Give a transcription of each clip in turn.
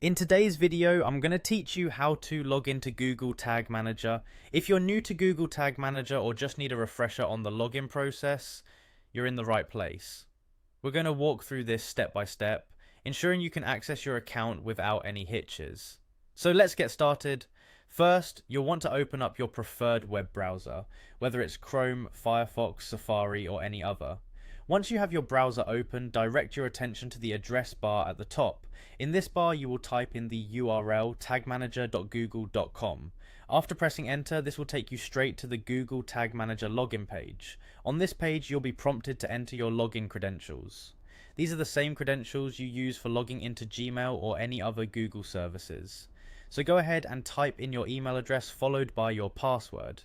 In today's video, I'm going to teach you how to log into Google Tag Manager. If you're new to Google Tag Manager or just need a refresher on the login process, you're in the right place. We're going to walk through this step by step, ensuring you can access your account without any hitches. So let's get started. First, you'll want to open up your preferred web browser, whether it's Chrome, Firefox, Safari, or any other. Once you have your browser open, direct your attention to the address bar at the top. In this bar, you will type in the URL tagmanager.google.com. After pressing enter, this will take you straight to the Google Tag Manager login page. On this page, you'll be prompted to enter your login credentials. These are the same credentials you use for logging into Gmail or any other Google services. So go ahead and type in your email address followed by your password.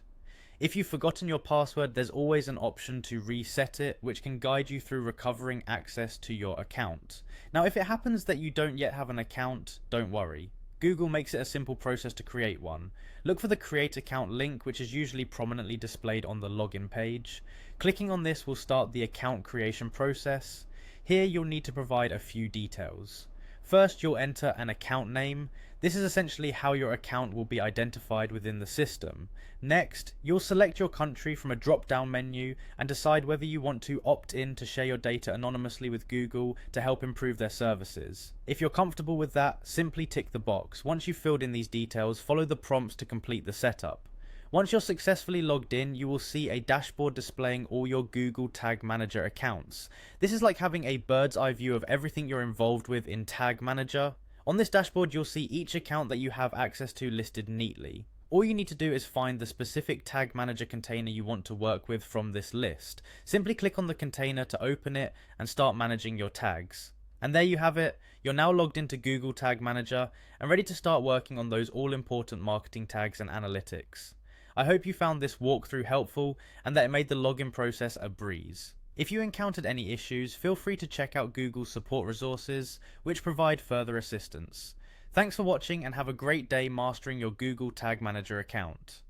If you've forgotten your password, there's always an option to reset it, which can guide you through recovering access to your account. Now, if it happens that you don't yet have an account, don't worry. Google makes it a simple process to create one. Look for the Create Account link, which is usually prominently displayed on the login page. Clicking on this will start the account creation process. Here you'll need to provide a few details. First, you'll enter an account name. This is essentially how your account will be identified within the system. Next, you'll select your country from a drop-down menu and decide whether you want to opt in to share your data anonymously with Google to help improve their services. If you're comfortable with that, simply tick the box. Once you've filled in these details, follow the prompts to complete the setup. Once you're successfully logged in, you will see a dashboard displaying all your Google Tag Manager accounts. This is like having a bird's eye view of everything you're involved with in Tag Manager. On this dashboard, you'll see each account that you have access to listed neatly. All you need to do is find the specific Tag Manager container you want to work with from this list. Simply click on the container to open it and start managing your tags. And there you have it. You're now logged into Google Tag Manager and ready to start working on those all-important marketing tags and analytics. I hope you found this walkthrough helpful and that it made the login process a breeze. If you encountered any issues, feel free to check out Google's support resources, which provide further assistance. Thanks for watching and have a great day mastering your Google Tag Manager account.